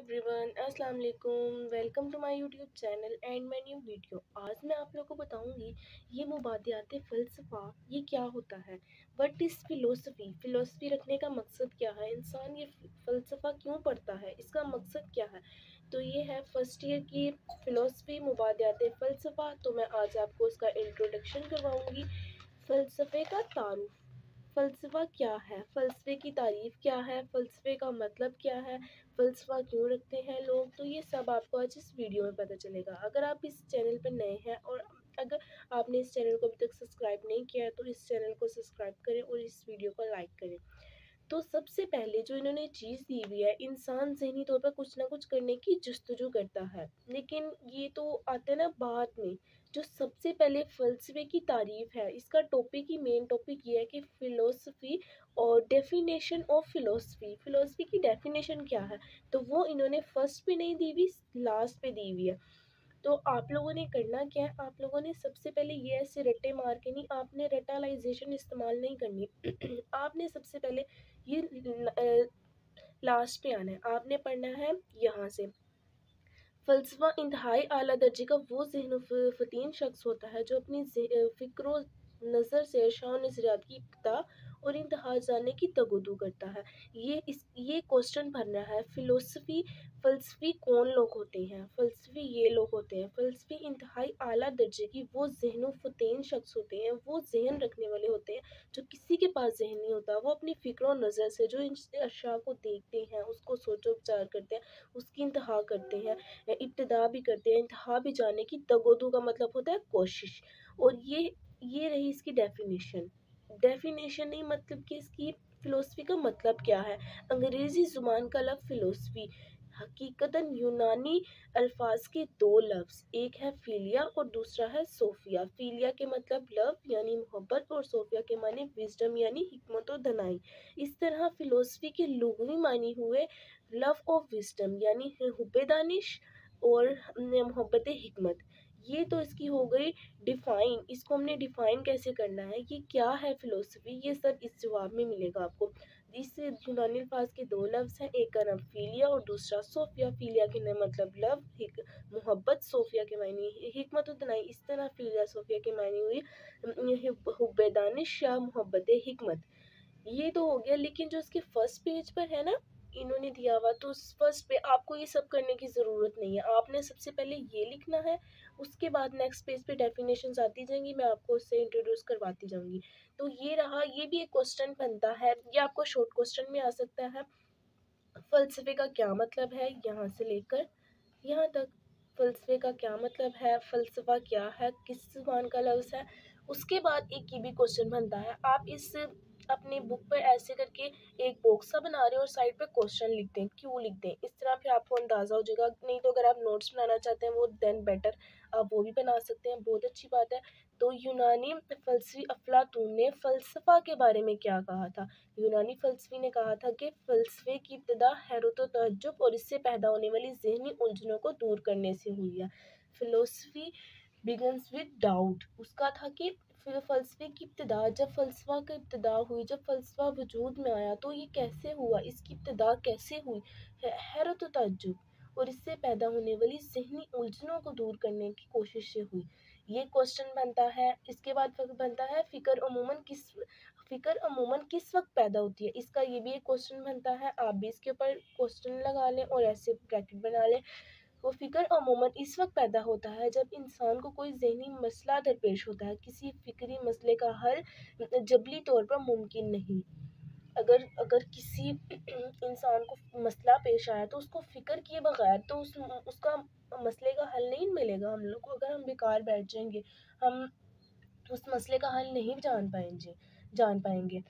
Everyone, अस्सलाम वालेकुम। Welcome to my YouTube channel and my new video. आज मैं आप लोगों को बताऊंगी ये मुबादियात फ़लसफ़ा ये क्या होता है। व्हाट इज़ फ़िलोसफ़ी, फ़िलोसफ़ी रखने का मकसद क्या है, इंसान ये फ़लसफ़ा क्यों पढ़ता है, इसका मकसद क्या है। तो ये है फर्स्ट ईयर की फ़िलोसफ़ी मुबादियात फ़लसफ़ा। तो मैं आज आपको उसका इंट्रोडक्शन करवाऊँगी। फ़लसफ़े का तारुफ़, फ़लसफ़ा क्या है, फ़लसफ़े की तारीफ़ क्या है, फ़लसफ़े का मतलब क्या है, फ़लसफ़ा क्यों रखते हैं लोग, तो ये सब आपको आज इस वीडियो में पता चलेगा। अगर आप इस चैनल पर नए हैं और अगर आपने इस चैनल को अभी तक सब्सक्राइब नहीं किया है तो इस चैनल को सब्सक्राइब करें और इस वीडियो को लाइक करें। तो सबसे पहले जो इन्होंने चीज़ दी हुई है, इंसान ज़हनी तौर पर कुछ ना कुछ करने की जस्तजू करता है, लेकिन ये तो आता है ना बाद में। जो सबसे पहले फ़लसफ़े की तारीफ़ है, इसका टॉपिक ही मेन टॉपिक ये है कि फ़िलोसफ़ी और डेफिनेशन ऑफ फ़िलोसफ़ी, फ़िलोसफ़ी की डेफिनेशन क्या है। तो वो इन्होंने फर्स्ट पे नहीं दी हुई, लास्ट पे दी हुई है। तो आप लोगों ने करना क्या है, आप लोगों ने सबसे पहले ये ऐसे रट्टे मार के नहीं, आपने रटालाइजेशन इस्तेमाल नहीं करनी। आपने सबसे पहले ये लास्ट पे आना है, आपने पढ़ना है यहाँ से। फ़लसफ़ा इंतहाई आला दर्जे का वो ज़हन फ़तीन शख्स होता है जो अपनी फ़िक्र नज़र से शाह नज़रियात की इब्तिदा और इंतहा जानने की तगदू करता है। ये क्वेश्चन भरना है। फ़लसफ़ी कौन लोग होते हैं, फ़लसफ़ी ये लोग होते हैं। फ़लसफ़ी इंतहाई आला दर्जे की वो ज़हन फ़तीन शख्स होते हैं, वो ज़हन रखने वाले होते हैं जो किसी के पास ज़हन नहीं होता। वो अपनी फ़िक्र और नज़र से जो इन अशया को देखते हैं, उसको सोचो विचार करते हैं, उसकी इंतहा करते हैं, इब्तिदा भी करते हैं, इंतहा भी जानने की। तगोदू का मतलब होता है कोशिश। और ये रही इसकी डेफिनेशन। डेफिनेशन नहीं मतलब कि इसकी फ़िलोसफ़ी का मतलब क्या है। अंग्रेज़ी ज़ुबान का लफ्ज़ फ़िलोसफ़ी हकीकतन यूनानी अल्फाज के दो लफ्ज़, एक है फ़िलिया और दूसरा है सोफ़िया। फ़िलिया के मतलब लव यानी मोहब्बत और सोफ़िया के माने विज़डम यानी हिकमत और दनाई। इस तरह फ़िलोसफ़ी के लुग़वी मानी हुए लव ऑफ विज़डम यानी हुब्बे दानिश और मोहब्बत हिकमत। ये तो इसकी हो गई डिफ़ाइन। इसको हमने डिफ़ाइन कैसे करना है, ये क्या है फ़िलोसफ़ी, ये सब इस जवाब में मिलेगा आपको। इस यूनानी अल्फाज के दो लफ्ज़ हैं, एक का नाम फ़िलिया और दूसरा सोफ़िया। फ़िलिया के नाम मतलब लव, मोहब्बत, सोफ़िया के मायने हिकमत और दनाई। इस तरह फ़िलिया सोफ़िया के मायने हुई हुब्बे दानिश या मोहब्बत हिकमत। ये तो हो गया, लेकिन जो इसके फर्स्ट पेज पर है ना इन्होंने दिया हुआ, तो उस फर्स्ट पे आपको ये सब करने की ज़रूरत नहीं है। आपने सबसे पहले ये लिखना है, उसके बाद नेक्स्ट पेज पे डेफिनेशंस आती जाएंगी, मैं आपको उससे इंट्रोड्यूस करवाती जाऊंगी। तो ये रहा, ये भी एक क्वेश्चन बनता है, ये आपको शॉर्ट क्वेश्चन में आ सकता है। फ़लसफ़े का क्या मतलब है, यहाँ से लेकर यहाँ तक। फ़लसफ़े का क्या मतलब है, फ़लसफ़ा क्या है, किस ज़ुबान का लफ्ज़ है। उसके बाद एक ये भी क्वेश्चन बनता है, आप इस अपने बुक पर ऐसे करके एक बॉक्स सा बना रहे हो और साइड पे क्वेश्चन लिख दें, क्यों लिख दें, इस तरह फिर आपको अंदाज़ा हो जाएगा। नहीं तो अगर आप नोट्स बनाना चाहते हैं वो देन बेटर, आप वो भी बना सकते हैं, बहुत अच्छी बात है। तो यूनानी फ़लसफ़ी अफ़लातून ने फ़लसफ़ा के बारे में क्या कहा था। यूनानी फ़लसफ़ी ने कहा था कि फ़लसफ़े की इब्तिदा हैरत व तअज्जुब और इससे पैदा होने वाली ज़हनी उलझनों को दूर करने से हुई है। Philosophy begins with doubt. उसका था कि फ़लसफ़े की इब्तिदा, जब फ़लसफ़ा की इब्तिदा हुई, जब फ़लसफ़ा वजूद में आया तो ये कैसे हुआ, इसकी इब्तिदा कैसे हुई, हैरत व तअज्जुब और इससे पैदा होने वाली ज़हनी उलझनों को दूर करने की कोशिश से हुई। ये क्वेश्चन बनता है। इसके बाद बनता है फ़िक्र अमूमन किस वक्त पैदा होती है, इसका ये भी एक क्वेश्चन बनता है। आप भी इसके ऊपर क्वेश्चन लगा लें और ऐसे ब्रैकेट बना लें। वो फ़िक्र अमूमन इस वक्त पैदा होता है जब इंसान को कोई ज़हनी मसला दरपेश होता है। किसी फ़िक्री मसले का हल जबली तौर पर मुमकिन नहीं। अगर अगर किसी इंसान को मसला पेश आया तो उसको फ़िक्र किए बगैर तो उसका मसले का हल नहीं मिलेगा हम लोग को। अगर हम बेकार बैठ जाएंगे, हम उस मसले का हल नहीं जान पाएंगे।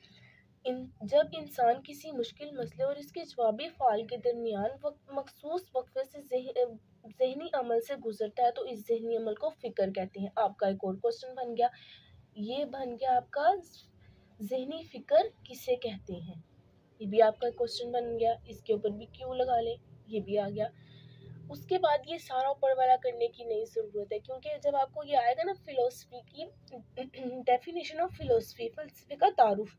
जब इंसान किसी मुश्किल मसले और इसके जवाबी फ़ाल के दरमियान मखसूस वक्फे से ज़हनी अमल से गुजरता है तो इस ज़हनी अमल को फ़िक्र कहते हैं। आपका एक और क्वेश्चन बन गया, ये बन गया आपका ज़हनी फ़िक्र किसे कहते हैं। ये भी आपका क्वेश्चन बन गया, इसके ऊपर भी क्यों लगा लें, ये भी आ गया। उसके बाद ये सारा ऊपर वाला करने की नहीं ज़रूरत है, क्योंकि जब आपको ये आएगा ना फ़िलोसफ़ी की डेफिनेशन ऑफ फ़िलोसफ़ी, फ़लसफ़े का तारुफ़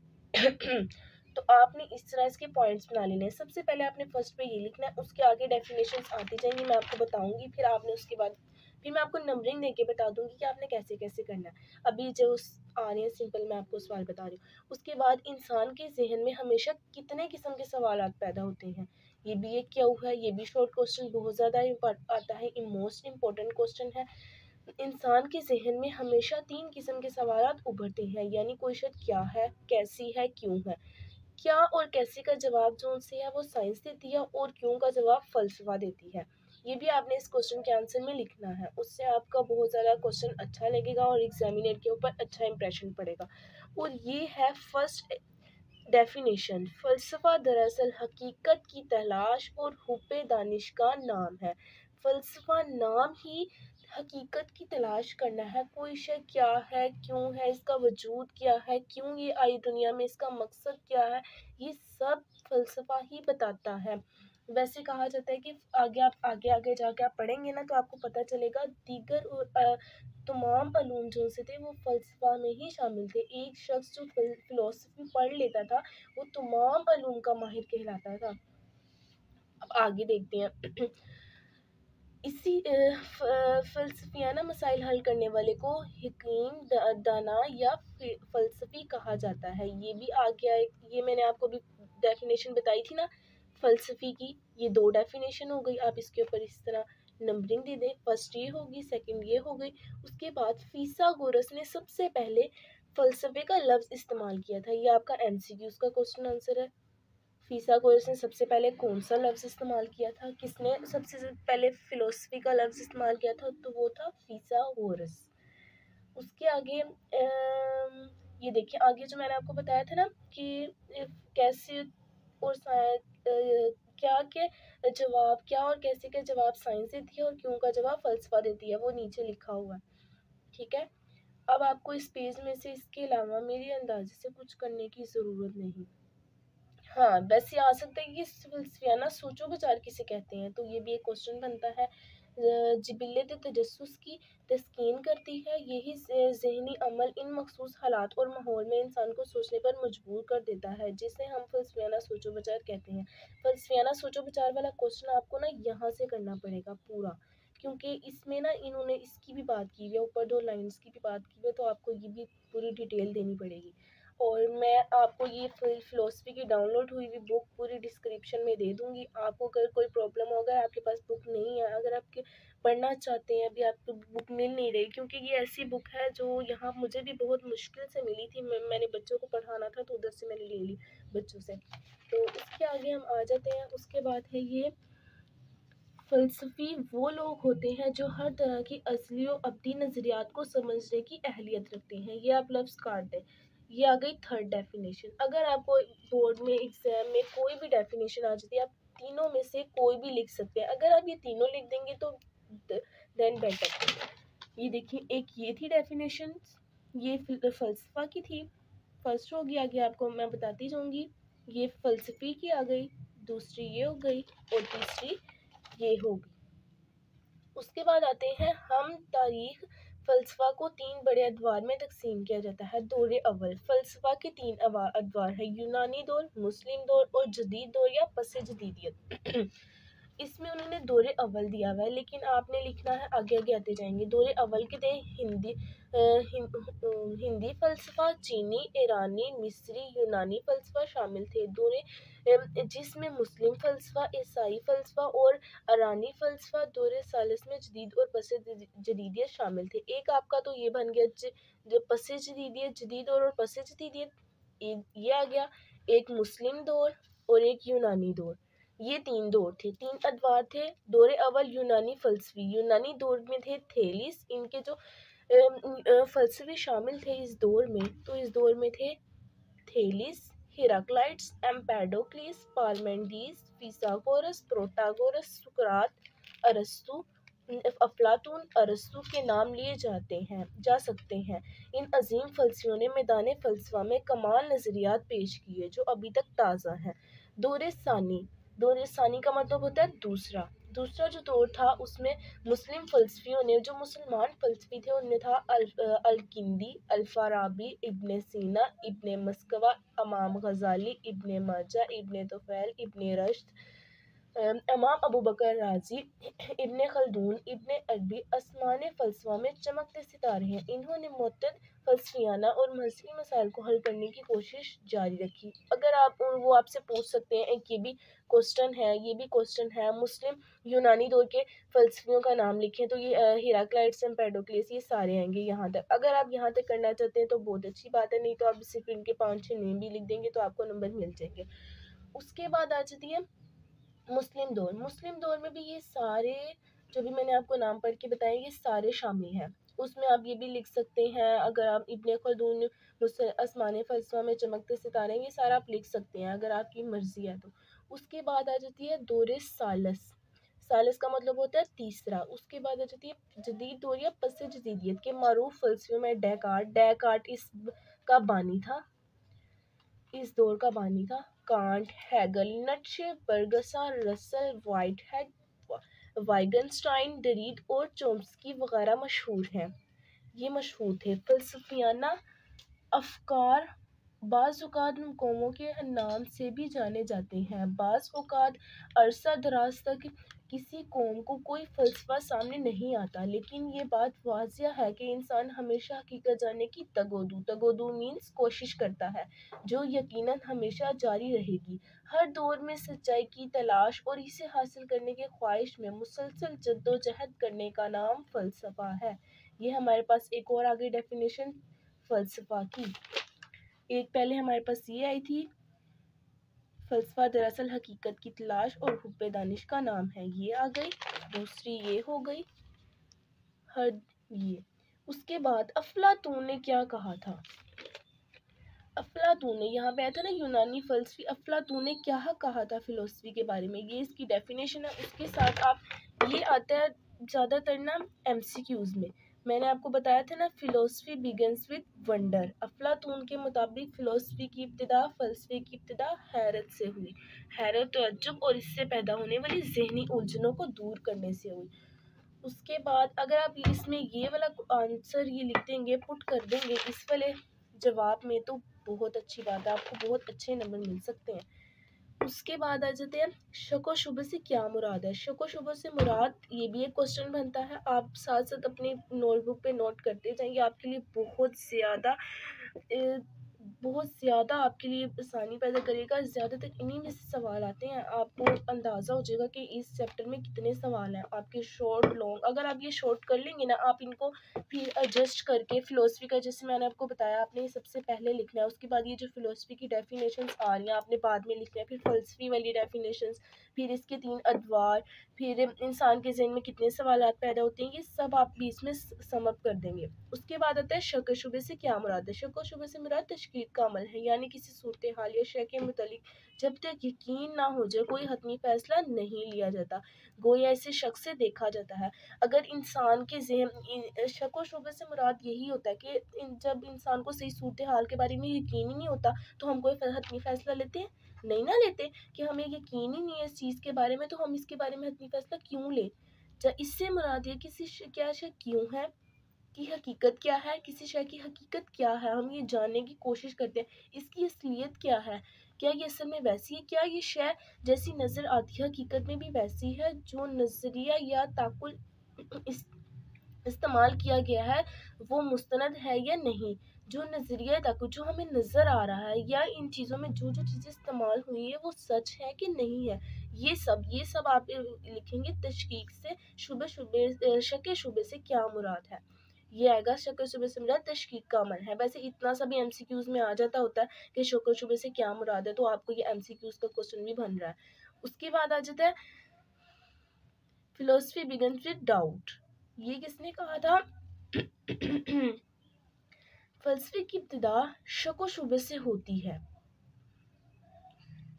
तो आपने इस तरह इसके पॉइंट्स बना लेने हैं। सबसे पहले आपने फर्स्ट पे ये लिखना है, उसके आगे डेफिनेशंस आती जाएंगी, मैं आपको बताऊंगी, फिर आपने उसके बाद फिर मैं आपको नंबरिंग देके बता दूंगी कि आपने कैसे कैसे करना है। अभी जो आ रहे हैं सिंपल, मैं आपको सवाल बता रही हूँ। उसके बाद इंसान के जहन में हमेशा कितने किस्म के सवाल पैदा होते हैं, ये भी एक क्या हुआ है, ये भी शॉर्ट क्वेश्चन बहुत ज़्यादा आता है, मोस्ट इम्पोर्टेंट क्वेश्चन है। इंसान के जहन में हमेशा 3 किस्म के सवाल उभरते हैं, यानी क्वेश्चन क्या है, कैसी है, क्यों है। क्या और कैसे का जवाब जो उनसे है वो साइंस देती है, और क्यों का जवाब फलसफा देती है। ये भी आपने इस क्वेश्चन के आंसर में लिखना है, उससे आपका बहुत ज़्यादा क्वेश्चन अच्छा लगेगा और एग्जामिनर के ऊपर अच्छा इंप्रेशन पड़ेगा। और ये है फर्स्ट डेफिनेशन। फलसफा दरअसल हकीकत की तलाश और हुब्बे दानिश का नाम है। फलसफा नाम ही हकीकत की तलाश करना है, कोई शय क्या है, क्यों है, इसका वजूद क्या है, क्यों ये आई दुनिया में, इसका मकसद क्या है, ये सब फलसफा ही बताता है। वैसे कहा जाता है कि आगे आप आगे जाके आप पढ़ेंगे ना तो आपको पता चलेगा दीगर और तमाम अलूम जो से थे वो फ़लसफ़ा में ही शामिल थे। एक शख्स जो फ़िलॉसफ़ी पढ़ लेता था वो तमाम अलूम का माहिर कहलाता था। अब आगे देखते हैं। इसी फ़लसफ़ियाना मसाइल हल करने वाले को हकीम, दाना या फ़लसफ़ी कहा जाता है। ये भी आ गया, ये मैंने आपको भी डेफिनेशन बताई थी ना फ़लसफ़ी की, ये 2 डेफिनेशन हो गई। आप इसके ऊपर इस तरह नंबरिंग दे दें, फर्स्ट ये होगी, सेकंड ये हो गई। उसके बाद फिसागोरस ने सबसे पहले फ़लसफ़े का लफ्ज़ इस्तेमाल किया था। ये आपका एमसीक्यूज़ का क्वेश्चन आंसर है। फिसागोरस ने सबसे पहले कौन सा लफ्ज़ इस्तेमाल किया था, किसने सबसे पहले फ़िलॉसफ़ी का लफ्ज़ इस्तेमाल किया था, तो वो था फिसागोरस। उसके आगे ये देखिए, आगे जो मैंने आपको बताया था ना कि कैसे और क्या के जवाब, क्या और कैसे के जवाब साइंस देती है और क्यों का जवाब फ़लसफ़ा देती है, वो नीचे लिखा हुआ है। ठीक है, अब आपको इस पेज में से इसके अलावा मेरे अंदाजे से कुछ करने की ज़रूरत नहीं। हाँ, वैसे आ सकता है कि फ़लसफ़ियाना सोचो विचार किसे कहते हैं, तो ये भी एक क्वेश्चन बनता है। जिबिल्लत तजस्सुस की तस्कीन करती है, यही ज़हनी अमल इन मखसूस हालात और माहौल में इंसान को सोचने पर मजबूर कर देता है, जिसे हम फ़लसफ़ियाना सोचो विचार कहते हैं। फ़लसफ़ियाना सोचो विचार वाला क्वेश्चन आपको ना यहाँ से करना पड़ेगा पूरा, क्योंकि इसमें ना इन्होंने इसकी भी बात की हुई है, ऊपर 2 लाइन्स की भी बात की हुई है, तो आपको ये भी पूरी डिटेल देनी पड़ेगी। और मैं आपको ये फ़िलॉसफ़ी की डाउनलोड हुई हुई बुक पूरी डिस्क्रिप्शन में दे दूँगी। आपको अगर कोई प्रॉब्लम हो, अगर आपके पास बुक नहीं है, अगर आप पढ़ना चाहते हैं, अभी आपको बुक मिल नहीं रही, क्योंकि ये ऐसी बुक है जो यहाँ मुझे भी बहुत मुश्किल से मिली थी। मैंने बच्चों को पढ़ाना था तो उधर से मैंने ले ली बच्चों से। तो इसके आगे हम आ जाते हैं। उसके बाद है ये फ़लसफ़ी वो लोग होते हैं जो हर तरह की असली और अब्दी नज़रियात को समझने की अहलियत रखते हैं। ये आप लफ्ज़ काट दें। ये आ गई थर्ड डेफिनेशन। अगर आपको बोर्ड में एग्ज़ाम में कोई भी डेफिनेशन आ जाती है, आप तीनों में से कोई भी लिख सकते हैं। अगर आप ये तीनों लिख देंगे तो देन बेटर। ये देखिए, एक ये थी डेफिनेशन, ये फ़लसफ़ा की थी, फर्स्ट होगी, आगे आपको मैं बताती जाऊँगी। ये फ़लसफ़ी की आ गई, दूसरी ये हो गई और तीसरी ये होगी। उसके बाद आते हैं हम तारीख। फ़लसफ़ा को 3 बड़े अदवार में तक़सीम किया जाता है। दौर अव्वल फ़लसफ़ा के 3 अदवार है, यूनानी दौर, मुस्लिम दौर और जदीद दौर या पस-ए-जदीदियत। इसमें उन्होंने दौर अव्वल दिया हुआ है, लेकिन आपने लिखना है, आगे आगे आते जाएंगे। दौर अव्वल के थे हिंदी फ़लसफ़ा, चीनी, ईरानी, मिस्री, यूनानी फ़लसफ़ा शामिल थे। जिसमें मुस्लिम फ़लसफ़ा, ईसाई फ़लसफ़ा और अरानी फ़लसफ़ा। दौर सालिस में जदीद और पस-ए-जदीदियत शामिल थे। एक आपका तो ये बन गया जो पस-ए-जदीदियत, जदीद और पस-ए-जदीदियत, ये आ गया। एक मुस्लिम दौर और एक यूनानी दौर, ये 3 दौर थे, 3 अदवार थे। दौर अव्वल यूनानी फ़लसफ़ी, यूनानी दौर में थे थेलिस, इनके जो फ़लसफ़े शामिल थे इस दौर में, तो इस दौर में थे थेलिस, हेराक्लाइट्स, एम्पेडोक्लिस, पार्मेनिdes, फिसागोरस, प्रोटागोरस, सुकरात, अरस्तु, अफलातून, अरस्तु के नाम लिए जा सकते हैं। इन अजीम फ़लसफ़ियों ने मैदान फ़लसफ़ा में कमाल नज़रियात पेश किए जो अभी तक ताज़ा हैं। दौर सानी, दौर सानी का मतलब होता है दूसरा। दूसरा जो दौर था उसमें मुस्लिम फ़लसफ़ियों ने, जो मुसलमान फ़लसफ़ी थे उनमें था अल-किंदी, अल-फ़ाराबी, इब्न सीना, इब्न मस्कवा, इमाम ग़ज़ाली, इब्न माजा, इब्न तुफ़ैल, इब्न रश्द, इमाम अबू बकर राज़ी, इब्न खल्दून, इब्न अरबी आसमान फ़लसफ़ा में चमकते सितारे हैं। इन्होंने मुतअद्दिद फ़लसफ़ियाना और मज़हबी मसाइल को हल करने की कोशिश जारी रखी। अगर आप वो आपसे पूछ सकते हैं, एक ये भी क्वेश्चन है, ये भी क्वेश्चन है, मुस्लिम यूनानी दौर के फ़लसफ़ियों का नाम लिखें, तो ये हेराक्लाइट्स, एम्पेडोक्लेस, ये सारे आएंगे यहाँ तक। अगर आप यहाँ तक करना चाहते हैं तो बहुत अच्छी बात है, नहीं तो आप सिर्फ इनके 5-6 नेम भी लिख देंगे तो आपको नंबर मिल जाएंगे। उसके बाद आ जाती है मुस्लिम दौर। मुस्लिम दौर में भी ये सारे जो भी मैंने आपको नाम पढ़ के बताए ये सारे शामिल हैं। उसमें आप ये भी लिख सकते हैं, अगर आप इब्न खल्दून आसमान फ़लसफ़ा में चमकते सितारे, ये सारा आप लिख सकते हैं अगर आपकी मर्ज़ी है तो। उसके बाद आ जाती है दौर सालस। सालस का मतलब होता है तीसरा। उसके बाद आ जाती है जदीद दौर या पस जदीदियत के मारूफ फ़लसफ़ियों में डेकार्ट इस का बानी था, इस दौर का बानी था। Kant, Hegel, Nietzsche, Bergson, Russell, Whitehead, Wittgenstein, Derrida और चोम्स्की वगैरह मशहूर हैं। ये मशहूर थे। फ़लसफ़ियाना अफ़कार बाज़ औक़ात कौमों के नाम से भी जाने जाते हैं। बाज़ औक़ात अरसा दराज तक किसी कौम को कोई फ़लसफ़ा सामने नहीं आता, लेकिन ये बात वाज़िह है कि इंसान हमेशा हकीकत जानने की तगोदू मीन्स कोशिश करता है, जो यकीनन हमेशा जारी रहेगी। हर दौर में सच्चाई की तलाश और इसे हासिल करने की ख्वाहिश में मुसलसल जद्दोजहद करने का नाम फ़लसफ़ा है। ये हमारे पास एक और आगे डेफिनेशन फ़लसफ़ा की। एक पहले हमारे पास ये आई थी, फ़लसफ़ा दरअसल हकीकत की तलाश और हुब्बे दानिश का नाम है, ये आ गई। दूसरी ये हो गई हर ये। उसके बाद अफ़लातून ने क्या कहा था? अफ़लातून ने, यहाँ पे आया था ना यूनानी फ़लसफ़ी, अफ़लातून ने क्या कहा था फ़िलॉसफ़ी के बारे में, ये इसकी डेफिनेशन है। उसके साथ आप ये आता है ज़्यादातर ना MCQs में। मैंने आपको बताया था ना, फ़िलॉसफ़ी बिगिंस विद वंडर। अफ़लातून के मुताबिक फ़िलॉसफ़ी की इब्तिदा, फ़लसफ़े की इब्तिदा हैरत से हुई। हैरत, तअज्जुब और इससे पैदा होने वाली ज़हनी उलझनों को दूर करने से हुई। उसके बाद अगर आप इसमें ये वाला आंसर ये लिख देंगे, पुट कर देंगे इस वाले जवाब में, तो बहुत अच्छी बात है, आपको बहुत अच्छे नंबर मिल सकते हैं। उसके बाद आ जाते हैं शक व शुबे से क्या मुराद है। शक व शुबे से मुराद, ये भी एक क्वेश्चन बनता है, आप साथ साथ अपनी नोटबुक पे नोट करते जाएंगे, आपके लिए बहुत ज़्यादा आपके लिए आसानी पैदा करेगा। ज़्यादातर इन्हीं में से सवाल आते हैं, आपको अंदाज़ा हो जाएगा कि इस चैप्टर में कितने सवाल हैं आपके, शॉर्ट लॉन्ग। अगर आप ये शॉर्ट कर लेंगे ना, आप इनको फिर एडजस्ट करके फ़िलॉसफ़ी का, जैसे मैंने आपको बताया, आपने ये सबसे पहले लिखना है। उसके बाद ये जो फ़िलॉसफ़ी की डेफिनेशंस आ रही हैं आपने बाद में लिखना है, फिर फ़लसफ़ी वाली डेफिनेशंस, फिर इसके 3 अदवार, फिर इंसान के ज़हन में कितने सवालात पैदा होते हैं, ये सब आप बीच में सम अप कर देंगे। उसके बाद आता है शक व शुबे से क्या मुराद है। शक व शुबे से मुराद तशकीक का अमल है, यानी किसी सूरत हाल या शय के मुतालिक जब तक यकीन ना हो जाए कोई हतमी फैसला नहीं लिया जाता, गोया इसे शक से देखा जाता है। अगर इंसान के ज़हन, शक व शुबे से मुराद यही होता है कि जब इंसान को सही सूरत हाल के बारे में यकीन ही नहीं होता, तो हम कोई हतमी फैसला लेते हैं, नहीं ना लेते। कि हमें यकीन ही नहीं है इस चीज़ के बारे में, तो हम इसके बारे में हतमी फैसला क्यों लें। इससे मुराद है किसी क्या शय क्यों है, की हकीकत क्या है, किसी शय की हकीकत क्या है, हम ये जानने की कोशिश करते हैं, इसकी असलियत क्या है, क्या ये असल में वैसी है, क्या ये शय जैसी नज़र आती है हकीकत में भी वैसी है, जो नज़रिया या ताकुल इस्तेमाल किया गया है वो मुस्तनद है या नहीं, जो नज़रिया ताकुल जो हमें नज़र आ रहा है, या इन चीज़ों में जो जो चीज़ें इस्तेमाल हुई है वो सच है कि नहीं है। ये सब आप लिखेंगे तशकीक से, शक शुबे से क्या मुराद है। ये आएगा शक शुबे से मुराद तशकीक का अमल है। वैसे इतना सा भी MCQs में आ जाता होता है कि शक शुबे से क्या मुराद है, तो आपको ये MCQs का क्वेश्चन भी बन रहा है। उसके बाद आ जाता है फिलोसफी बिगिंस विद डाउट। ये किसने कहा था? फलसफे की इब्तिदा शक व शुबे से होती है।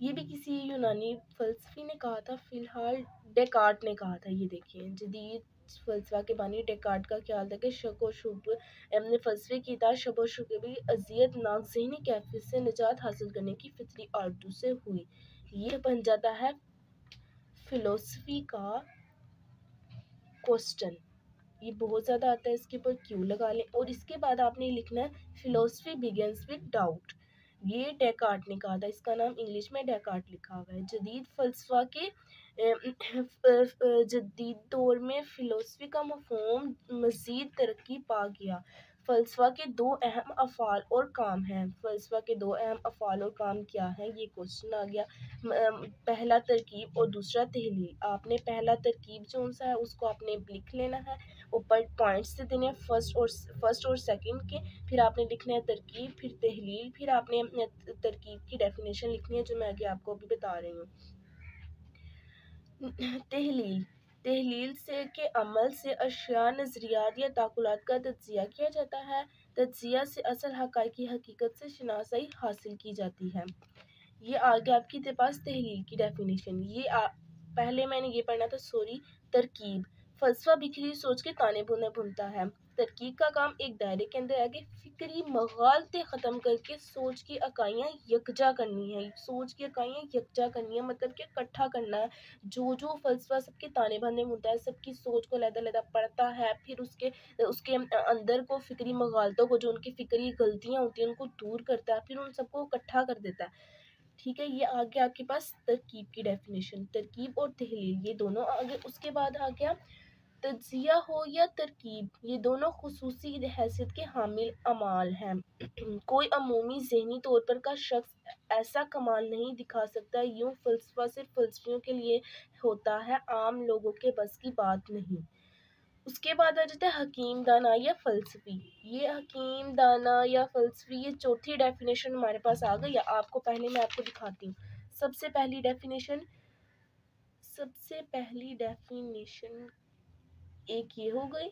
ये भी किसी यूनानी फलसफी ने कहा था, फिलहाल डेकार्ट ने कहा था। ये देखिए, जदीद फलसफा के बानी डेकार्ट का ख्याल था कि शक व शुबे अपने फलसफे की इताअत शक व शुबे भी अजियतनाक ज़हनी कैफियत से निजात हासिल करने की फितरी आरज़ू से हुई। ये बन जाता है फिलोसफी का क्वेश्चन, ये बहुत ज़्यादा आता है, इसके ऊपर क्यों लगा लें। और इसके बाद आपने लिखना है फिलोसफी बिगिंस विद डाउट। ये डेकार्ट ने कहा था, इसका नाम इंग्लिश में डेकार्ट लिखा हुआ है। जदीद फ़लसफ़ा के जदीद दौर में फ़िलोसफी का मफ़हूम मज़ीद तरक्की पा गया। फ़लसफ़ा के दो अहम अफ़ाल और काम हैं। फ़लसफ़ा के दो अहम अफ़ाल और काम क्या हैं, ये क्वेश्चन आ गया। पहला तरकीब और दूसरा तहलील। आपने पहला तरकीब जो सा है उसको आपने लिख लेना है, ऊपर पॉइंट्स दे देने हैं फर्स्ट और सेकंड के। फिर आपने लिखना है तरकीब, फिर तहलील, फिर आपने तरकीब की डेफिनेशन लिखनी है जो मैं आगे आपको अभी बता रही हूँ। तहलील, तहलील से के अमल से अशिया, नज़रियात या ताकुलात का तज्जिया किया जाता है। तज्जिया से असल हक़ाइक़ की हकीकत से शनासाई हासिल की जाती है। ये आगे आपके पास तहलील की डेफिनेशन। पहले मैंने ये पढ़ना था, सॉरी। तरकीब, फ़लसफ़ा बिखरी सोच के ताने बुने बुनता है। तरकीब का काम एक दायरे के अंदर आके फ़िक्री मगालते ख़त्म करके सोच की इकाइयाँ यकजा करनी है। सोच की इकाइयाँ यकजा करनी है मतलब कि इकट्ठा करना है। जो फ़लसफ़ा सबके ताने बाने बुनता है, सबकी सोच को अलग-अलग पढ़ता है, फिर उसके अंदर को फ़िक्री मगालतों को, जो उनकी फ़िक्री गलतियाँ होती हैं उनको दूर करता है, फिर उन सबको इकट्ठा कर देता है। ठीक है, ये आगे आपके पास तरकीब की डेफिनेशन, तरकीब और तहलील ये दोनों आगे। उसके बाद आ गया तज्जिया हो या तरकीब, ये दोनों खुसूसी हैसियत के हामिल अमाल हैं। कोई अमूमी ज़हनी तौर पर का शख्स ऐसा कमाल नहीं दिखा सकता, यूँ फ़लसफ़ा सिर्फ फ़लसफ़ियों के लिए होता है, आम लोगों के बस की बात नहीं। उसके बाद आ जाता है हकीम, दाना या फ़लसफ़ी। ये हकीम, दाना या फ़लसफ़ी, ये चौथी डेफिनेशन हमारे पास आ गई। आपको पहले मैं आपको दिखाती हूँ। सबसे पहली डेफिनेशन एक ये हो गई,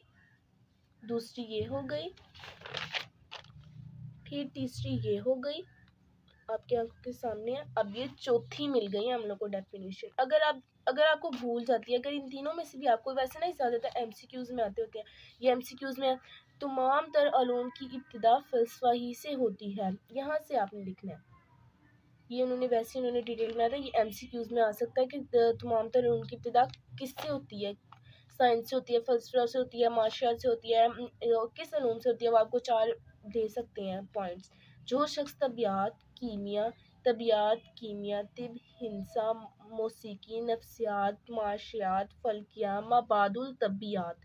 दूसरी ये हो गई, फिर तीसरी ये हो गई, आपके आंखों के सामने है। अब ये चौथी मिल गई है हम लोग को डेफिनेशन। अगर आपको भूल जाती है, अगर इन तीनों में से भी आपको, वैसे ना ज़्यादातर एमसीक्यूज़ में आते होते हैं, ये एमसीक्यूज़ में तमाम तर अलूम की इब्तिदा फ़लसफ़ा ही से होती है, यहाँ से आपने लिखना है। ये उन्होंने डिटेल बनाया था, ये एमसीक्यूज़ में आ सकता है कि तमाम तर अलूम की इब्तिदा किससे होती है। साइंस से होती है, फ़लसफ़ा से होती है, माशियात से होती है, किस अलूम से होती है। वो आपको 4 दे सकते हैं पॉइंट्स। जो शख्स तबियात, कीमिया, तिब, हिंसा, मौसीकी, नफ्सियात, माशियात, फ़ल्किया, माबादुल तबियात,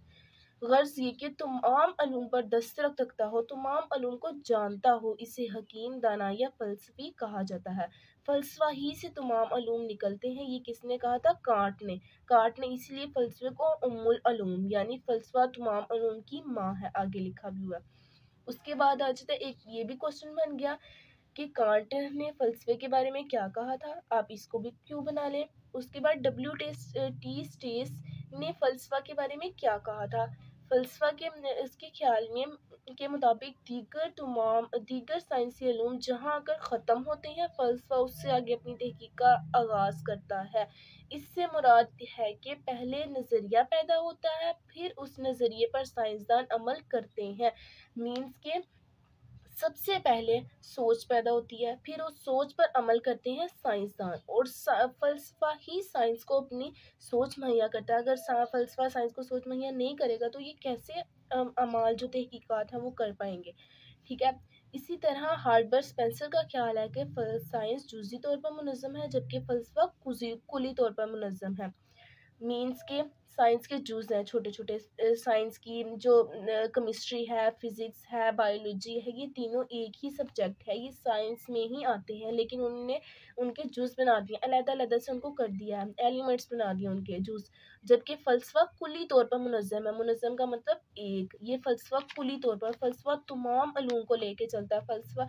गर्ज ये कि तमाम अलूम पर दस्तरक रखता हो, तमाम अलूम को जानता हो, इसे हकीम, दाना या फ़लसफ़ी कहा जाता है। फ़लसफ़ा ही से तमाम अलूम निकलते हैं, ये किसने कहा था? कांट ने इसलिए फ़लसफ़े को उम्मुल अलूम यानी फ़लसफ़ा तमाम अलूम की माँ है, आगे लिखा भी हुआ है। उसके बाद आ जाता है, एक ये भी क्वेश्चन बन गया कि कांट ने फ़लसफ़े के बारे में क्या कहा था, आप इसको भी क्यों बना लें। उसके बाद टी स्टेस ने फ़लसफ़ा के बारे में क्या कहा था। फ़लसफ़ा के इसके ख्याल में के मुताबिक दीगर साइंसी इल्म जहाँ आकर ख़त्म होते हैं, फ़लसफ़ा उससे आगे अपनी तहकीक का आगाज़ करता है। इससे मुराद है कि पहले नज़रिया पैदा होता है, फिर उस नज़रिए पर साइंसदान अमल करते हैं। मीन्स के सबसे पहले सोच पैदा होती है, फिर उस सोच पर अमल करते हैं साइंसदान, और फ़लसफ़ा ही साइंस को अपनी सोच मुहैया करता है। अगर फ़लसफ़ा साइंस को सोच मुहैया नहीं करेगा तो ये कैसे अमाल जो तहकीकात हैं वो कर पाएंगे। ठीक है, इसी तरह हार्बर्ट स्पेंसर का ख्याल है कि साइंस जुज़ी तौर पर मुनज़्ज़म है, जबकि फ़लसफ़ा कुली तौर पर मुनज़्ज़म है। मीन्स के साइंस के जूज़ हैं छोटे छोटे, साइंस की जो केमिस्ट्री है, फिज़िक्स है, बायोलॉजी है, ये तीनों एक ही सब्जेक्ट है, ये साइंस में ही आते हैं, लेकिन उन्होंने उनके जूज़ बना दिए, अलग-अलग से उनको कर दिया है, एलिमेंट्स बना दिए उनके जूज़। जबकि फ़लसफ़ा कुली तौर पर मुनज़्ज़म है, मुनज़्ज़म का मतलब एक, ये फ़लसफ़ा कुली तौर पर, फ़लसफ़ा तमाम अलूम को लेके चलता है, फ़लसफ़ा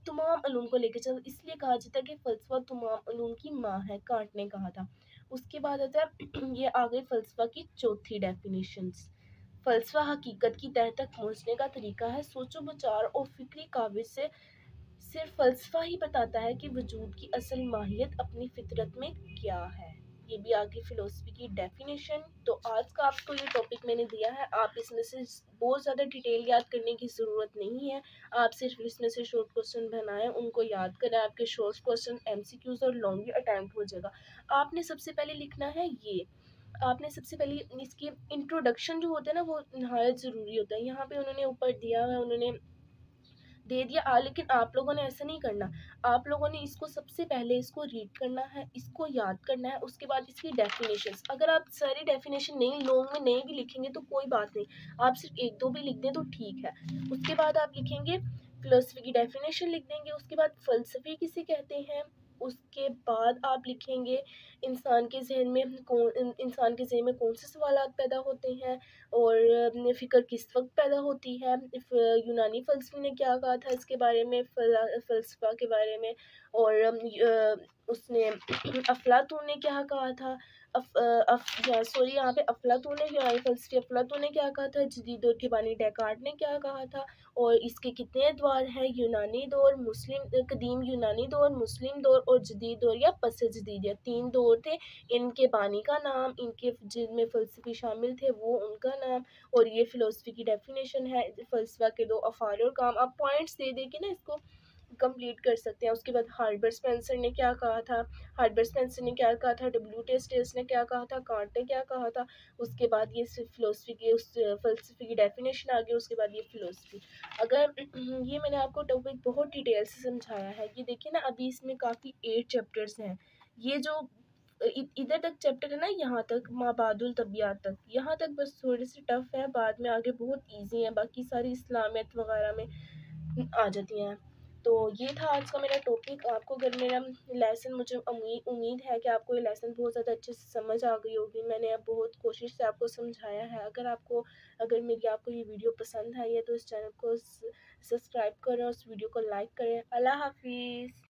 तमाम अलूम को लेके चलता, इसलिए कहा जाता है कि फ़लसफ़ा तमाम अलूम की माँ है, कांट ने कहा था। उसके बाद आता है ये आ गई फ़लसफ़ा की चौथी डेफिनेशंस। फ़लसफ़ा हकीकत की तह तक पहुँचने का तरीका है। सोचो विचार और फ़िक्री काबिज से सिर्फ फ़लसफ़ा ही बताता है कि वजूद की असल माहियत अपनी फ़ितरत में क्या है। ये भी आगे फ़िलोसफ़ी की डेफिनेशन। तो आज का आपको ये टॉपिक मैंने दिया है, आप इसमें से बहुत ज़्यादा डिटेल याद करने की ज़रूरत नहीं है। आप सिर्फ इसमें से शॉर्ट क्वेश्चन बनाएं, उनको याद करें, आपके शॉर्ट क्वेश्चन एमसीक्यूज़ और लॉन्ग अटैम्प्ट हो जाएगा। आपने सबसे पहले लिखना है ये आपने सबसे पहले इसकी इंट्रोडक्शन जो होता है ना वो नहायत ज़रूरी होता है। यहाँ पे उन्होंने ऊपर दिया है, उन्होंने दे दिया लेकिन आप लोगों ने ऐसा नहीं करना। आप लोगों ने इसको सबसे पहले इसको रीड करना है, इसको याद करना है, उसके बाद इसकी डेफिनेशंस। अगर आप सारी डेफिनेशन नहीं लॉन्ग में नहीं भी लिखेंगे तो कोई बात नहीं, आप सिर्फ एक दो भी लिख दें तो ठीक है। उसके बाद आप लिखेंगे फिलोसफी की डेफिनेशन लिख देंगे, उसके बाद फ़लसफ़े किसे कहते हैं, उसके बाद आप लिखेंगे इंसान के ज़हन में कौन से सवालात पैदा होते हैं और फ़िक्र किस वक़्त पैदा होती है। यूनानी फ़लसफ़े ने क्या कहा था इसके बारे में, फ़लसफ़ा के बारे में, और उसने अफ़लातून ने क्या कहा था, यहाँ पे अफ़लातून ने, यूनानी फ़लसफ़ी अफ़लातून ने क्या कहा था, जदीद दौर के बानी डेकार्ट ने क्या कहा था, और इसके कितने द्वार हैं, यूनानी दौर, कदीम यूनानी दौर, मुस्लिम दौर और जदीद दौर या पस जदीद, या 3 दौर थे। इनके बानी का नाम, इनके जिनमें फ़लसफ़ी शामिल थे वो उनका नाम, और ये फ़िलोसफ़ी की डेफिनेशन है। फ़लसफ़ा के 2 अफ़आल और काम, आप पॉइंट्स दे दे के ना इसको कंप्लीट कर सकते हैं। उसके बाद हर्बर्ट स्पेंसर ने क्या कहा था, डब्ल्यू टी स्टेल्स ने क्या कहा था, कांट ने क्या कहा था। उसके बाद ये फ़िलोसफ़ी की उस फ़लसफ़े की डेफिनेशन आ गई, उसके बाद ये फ़िलोसफ़ी। अगर ये मैंने आपको टॉपिक बहुत डिटेल से समझाया है। ये देखिए ना, अभी इसमें काफ़ी 8 चैप्टर्स हैं। ये जो इधर तक चैप्टर है ना, यहाँ तक माबादुल तबियात तक, यहाँ तक बस थोड़े से टफ है, बाद में आगे बहुत इजी है, बाकी सारी इस्लामियत वगैरह में आ जाती हैं। तो ये था आज का मेरा टॉपिक। आपको अगर मेरा लेसन, मुझे उम्मीद है कि आपको ये लेसन बहुत ज़्यादा अच्छे से समझ आ गई होगी। मैंने अब बहुत कोशिश से आपको समझाया है। अगर मेरी आपको ये वीडियो पसंद आई है तो इस चैनल को सब्सक्राइब करें और इस वीडियो को लाइक करें। अल्लाह हाफिज़।